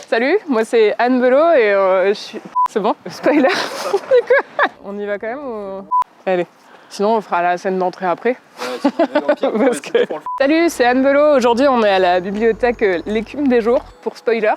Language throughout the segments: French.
Salut, moi c'est Anne Belot et je suis... C'est bon? Spoiler. On y va quand même ou... Allez, sinon on fera la scène d'entrée après. Parce que... Salut, c'est Anne Belot. Aujourd'hui on est à la bibliothèque L'écume des jours pour spoiler.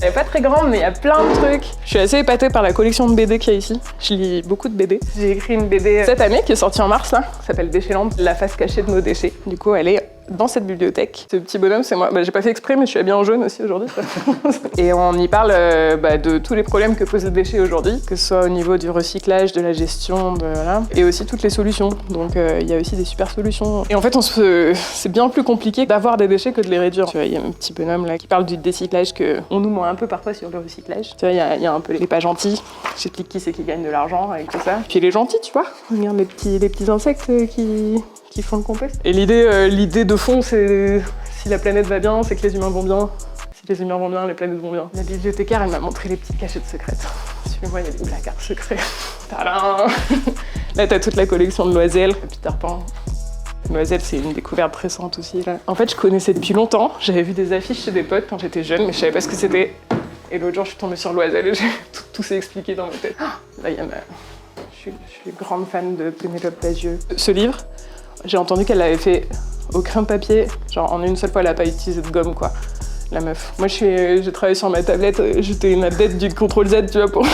Elle est pas très grande, mais il y a plein de trucs. Je suis assez épatée par la collection de BD qu'il y a ici. Je lis beaucoup de BD. J'ai écrit une BD cette année qui est sortie en mars, là. Ça s'appelle Déchetland, la face cachée de nos déchets. Du coup, elle est dans cette bibliothèque. Ce petit bonhomme, c'est moi. J'ai pas fait exprès, mais je suis habillée en jaune aussi aujourd'hui. Et on y parle de tous les problèmes que posent les déchets aujourd'hui, que ce soit au niveau du recyclage, de la gestion, voilà, et aussi toutes les solutions. Donc il y a aussi des super solutions. Et en fait, c'est bien plus compliqué d'avoir des déchets que de les réduire. Tu vois, il y a un petit bonhomme là qui parle du décyclage qu'on nous ment un peu parfois sur le recyclage. Tu vois, il y a un peu les pas gentils. J'explique qui c'est qui gagne de l'argent avec tout ça. Puis les gentils, tu vois. Regarde les petits insectes qui font le compost. Et l'idée de fond, c'est si la planète va bien, c'est que les humains vont bien. Si les humains vont bien, les planètes vont bien. La bibliothécaire, elle m'a montré les petites cachettes secrètes. Suis-moi, il y a des placards secrets. Tadam. Là, t'as toute la collection de Loisel, Peter Pan. Loisel, c'est une découverte récente aussi. Là. En fait, je connaissais depuis longtemps. J'avais vu des affiches chez des potes quand j'étais jeune, mais je savais pas ce que c'était. Et l'autre jour, je suis tombée sur Loisel et tout s'est expliqué dans ma tête. Là, il y en a... Je suis grande fan de Pénélope Bagieux. Ce livre, j'ai entendu qu'elle l'avait fait au crayon de papier. Genre, en une seule fois, elle a pas utilisé de gomme, quoi. La meuf. Moi, j'ai travaillé sur ma tablette, j'étais une adepte du CTRL-Z, tu vois, pour...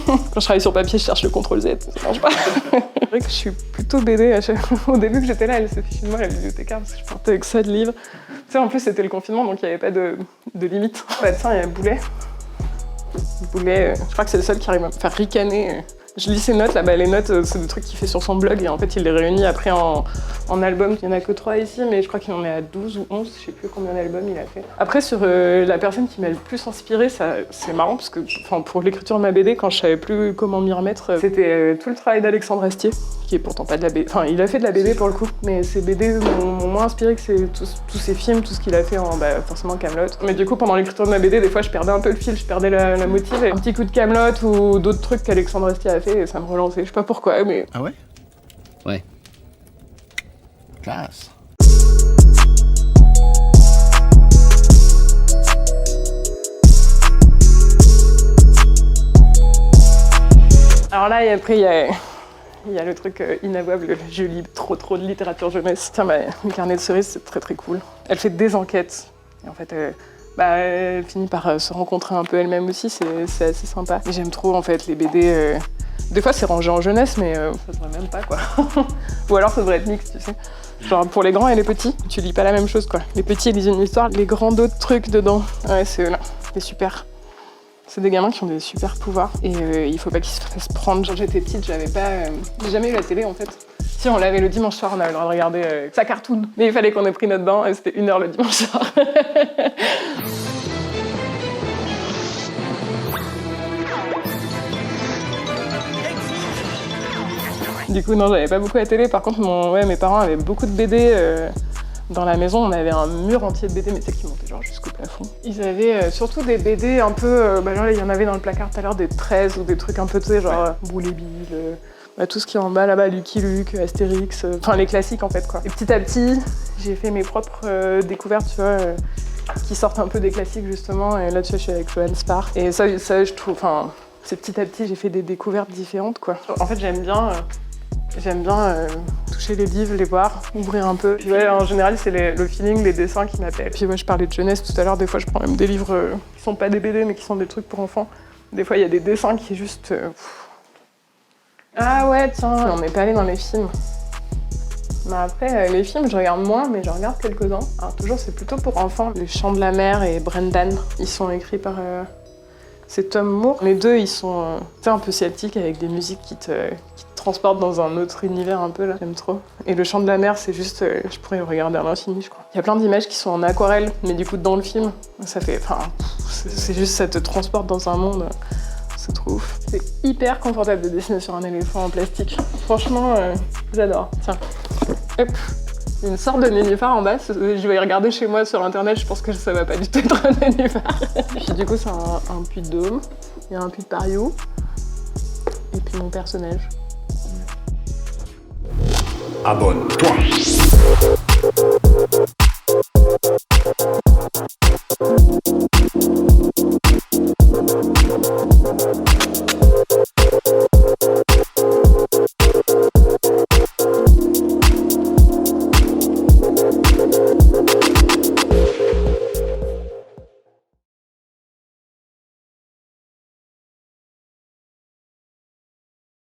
Quand je travaille sur papier, je cherche le CTRL-Z, ça marche pas. C'est vrai que je suis plutôt BD. Au début que j'étais là, elle s'est fichue de moi, la bibliothécaire, parce que je partais avec ça de livres. Tu sais, en plus, c'était le confinement, donc il n'y avait pas de limite. Tiens, il y a Boulet. Boulet, je crois que c'est le seul qui arrive à me faire ricaner. Je lis ses notes, là-bas, les notes, c'est des trucs qu'il fait sur son blog et en fait, il les réunit après en album. Il n'y en a que 3 ici, mais je crois qu'il en est à 12 ou 11, je sais plus combien d'albums il a fait. Après, sur la personne qui m'a le plus inspirée, c'est marrant parce que pour l'écriture de ma BD, quand je savais plus comment m'y remettre, c'était tout le travail d'Alexandre Astier, qui est pourtant pas de la BD. Enfin, il a fait de la BD pour le coup, mais ses BD m'ont moins inspiré que tous ses films, tout ce qu'il a fait en forcément Kaamelott. Mais du coup, pendant l'écriture de ma BD, des fois, je perdais un peu le fil, je perdais la motive. Et un petit coup de Kaamelott ou d'autres trucs qu'Alexandre Astier a fait, et ça me relançait. Je sais pas pourquoi, mais... Ah ouais? Ouais. Classe. Alors là, et après, il y a le truc inavouable, je lis trop de littérature jeunesse. Tiens, le carnet de cerises, c'est très très cool. Elle fait des enquêtes, et en fait, elle finit par se rencontrer un peu elle-même aussi, c'est assez sympa. Et j'aime trop, en fait, les BD... Des fois, c'est rangé en jeunesse, mais ça devrait même pas, quoi. Ou alors, ça devrait être mixte, tu sais. Genre, pour les grands et les petits, tu lis pas la même chose, quoi. Les petits, ils lisent une histoire, les grands, d'autres trucs dedans. Ouais, c'est eux-là. C'est super. C'est des gamins qui ont des super pouvoirs. Et il faut pas qu'ils se fassent prendre. Quand j'étais petite, j'ai jamais eu la télé, en fait. Si, on l'avait le dimanche soir, on avait le droit de regarder sa cartoon. Mais il fallait qu'on ait pris notre bain, et c'était 1h le dimanche soir. Du coup, non, j'avais pas beaucoup la télé. Par contre, mes parents avaient beaucoup de BD dans la maison. On avait un mur entier de BD, mais tu sais, qui montait genre jusqu'au plafond. Ils avaient surtout des BD un peu... genre, il y en avait dans le placard tout à l'heure, des 13 ou des trucs un peu, tu sais, genre Boule et Bill, tout ce qui est en bas là-bas, Lucky Luke, Astérix, enfin les classiques en fait, quoi. Et petit à petit, j'ai fait mes propres découvertes, tu vois, qui sortent un peu des classiques justement. Et là, tu vois, je suis avec Johann Spar. Et ça je trouve... Enfin, c'est petit à petit, j'ai fait des découvertes différentes, quoi. En fait, j'aime bien toucher les livres, les voir, ouvrir un peu. Puis ouais, en général, c'est le feeling, les dessins qui m'appellent. Puis ouais, je parlais de jeunesse tout à l'heure, des fois je prends même des livres qui sont pas des BD, mais qui sont des trucs pour enfants. Des fois, il y a des dessins qui juste... Ah ouais, tiens, on n'est pas allé dans les films. Mais après, les films, je regarde moins, mais je regarde quelques-uns. Alors toujours, c'est plutôt pour enfants. Les Chants de la mer et Brendan, ils sont écrits par... C'est Tom Moore. Les deux, ils sont un peu celtiques avec des musiques qui te transportent dans un autre univers un peu, là. J'aime trop. Et le Chant de la mer, c'est juste... je pourrais le regarder à l'infini, je crois. Il y a plein d'images qui sont en aquarelle, mais du coup, dans le film, ça fait... c'est juste, ça te transporte dans un monde... C'est trop ouf. C'est hyper confortable de dessiner sur un éléphant en plastique. Franchement, j'adore. Tiens. Hop. Une sorte de nénuphar en bas. Je vais regarder chez moi sur internet, je pense que ça va pas du tout être un nénuphar. Puis du coup, c'est un puits de dôme, il y a un puits de pariou, et puis mon personnage. Abonne-toi.